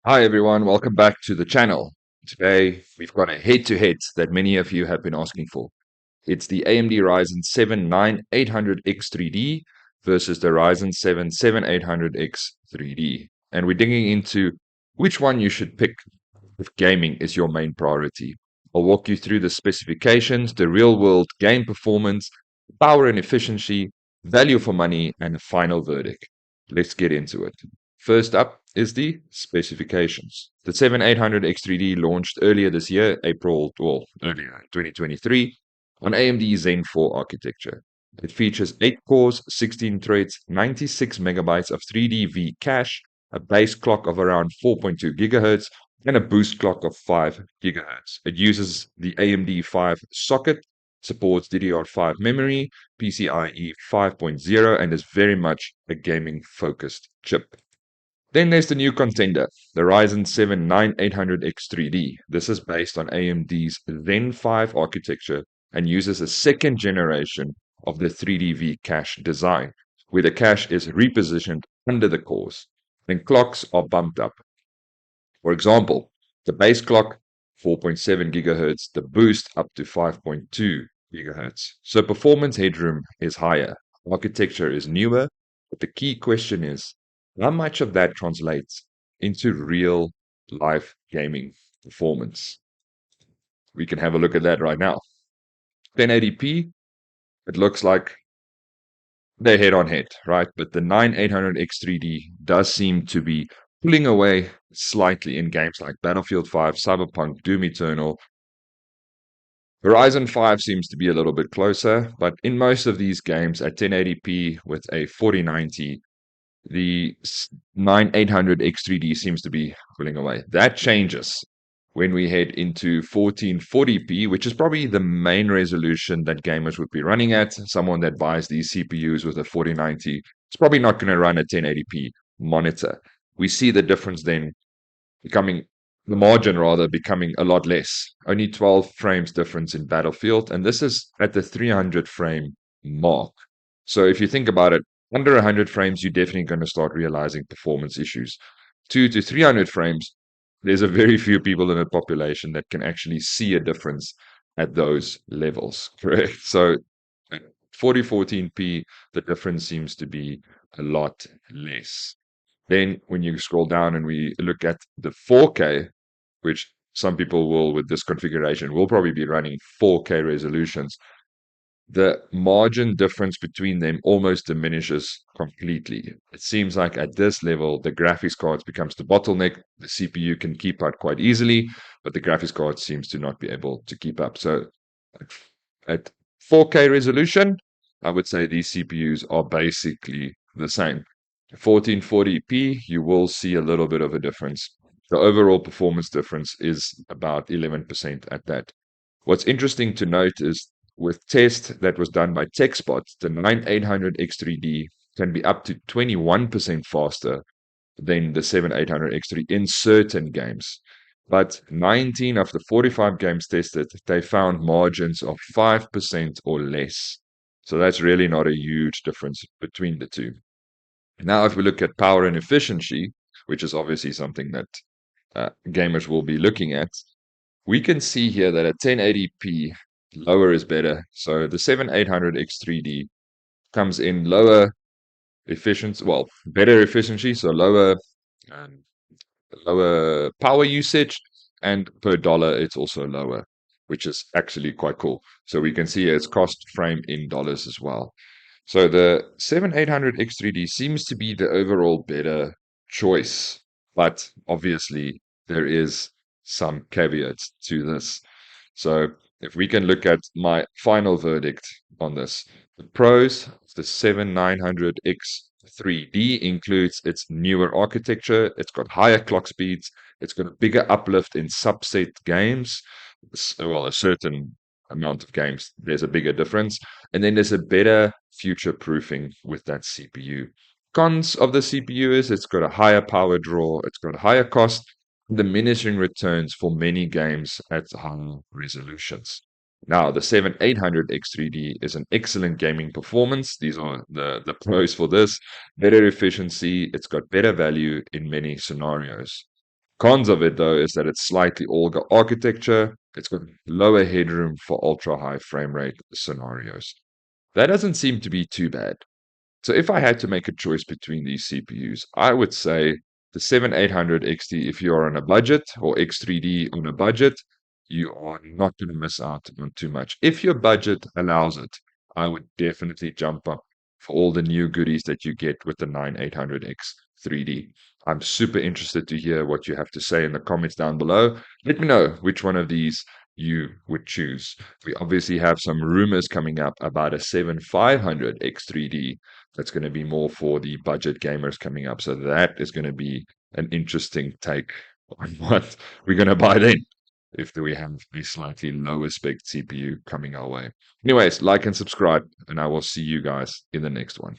Hi everyone, welcome back to the channel. Today we've got a head-to-head that many of you have been asking for. It's the AMD Ryzen 7 9800X 3D versus the Ryzen 7 7800X 3D. And we're digging into which one you should pick if gaming is your main priority. I'll walk you through the specifications, the real-world game performance, power and efficiency, value for money, and a final verdict. Let's get into it. First up is the specifications. The 7800X3D launched earlier this year, earlier 2023, on AMD Zen 4 architecture. It features 8 cores, 16 threads, 96 megabytes of 3D cache, a base clock of around 4.2 gigahertz, and a boost clock of 5 gigahertz. It uses the AMD 5 socket, supports DDR5 memory, PCIe 5.0, and is very much a gaming focused chip. Then there's the new contender, the Ryzen 7 9800X 3D. This is based on AMD's Zen 5 architecture and uses a second generation of the 3D cache design, where the cache is repositioned under the cores. Then clocks are bumped up. For example, the base clock 4.7 gigahertz, the boost up to 5.2 gigahertz. So performance headroom is higher, architecture is newer, but the key question is how much of that translates into real life gaming performance? We can have a look at that right now. 1080p, it looks like they're head on head, right? But the 9800X 3D does seem to be pulling away slightly in games like Battlefield 5, Cyberpunk, Doom Eternal. Horizon 5 seems to be a little bit closer, but in most of these games at 1080p with a 4090, the 9800X3D seems to be pulling away. That changes when we head into 1440p, which is probably the main resolution that gamers would be running at. Someone that buys these CPUs with a 4090 is probably not going to run a 1080p monitor. We see the difference then becoming the margin rather becoming a lot less. Only 12 frames difference in Battlefield, and this is at the 300 frame mark. So if you think about it, under 100 frames, you're definitely going to start realizing performance issues. 2 to 300 frames, there's a very few people in the population that can actually see a difference at those levels, correct? So at 4014p, the difference seems to be a lot less. Then when you scroll down and we look at the 4K, which some people will, with this configuration, will probably be running 4K resolutions, the margin difference between them almost diminishes completely. It seems like at this level, the graphics cards becomes the bottleneck. The CPU can keep up quite easily, but the graphics card seems to not be able to keep up. So at 4K resolution, I would say these CPUs are basically the same. 1440p, you will see a little bit of a difference. The overall performance difference is about 11% at that. What's interesting to note is with test that was done by TechSpot, the 9800X3D can be up to 21% faster than the 7800X3 in certain games. But 19 of the 45 games tested, they found margins of 5% or less. So that's really not a huge difference between the two. Now, if we look at power and efficiency, which is obviously something that gamers will be looking at, we can see here that at 1080p, lower is better. So the 7800X3D comes in lower efficiency, well, better efficiency, so um, lower power usage, and per dollar, it's also lower, which is actually quite cool. So we can see its cost frame in dollars as well. So the 7800X3D seems to be the overall better choice, but obviously there is some caveats to this. So if we can look at my final verdict on this, the pros, the 7900X 3D includes its newer architecture, it's got higher clock speeds, it's got a bigger uplift in subset games. Well, a certain amount of games, there's a bigger difference. And then there's a better future proofing with that CPU. Cons of the CPU is it's got a higher power draw, it's got a higher cost, diminishing returns for many games at high resolutions. Now, the 7800X3D is an excellent gaming performance. These are the pros for this. Better efficiency, it's got better value in many scenarios. Cons of it, though, is that it's slightly older architecture. It's got lower headroom for ultra high frame rate scenarios. That doesn't seem to be too bad. So if I had to make a choice between these CPUs, I would say the 7800 XT if you're on a budget, or X3D on a budget, you are not going to miss out on too much. If your budget allows it, I would definitely jump up for all the new goodies that you get with the 9800X 3D. I'm super interested to hear what you have to say in the comments down below. Let me know which one of these you would choose. We obviously have some rumors coming up about a 7500 X3D that's going to be more for the budget gamers coming up. So that is going to be an interesting take on what we're going to buy then if we have a slightly lower spec CPU coming our way. Anyways, like and subscribe, and I will see you guys in the next one.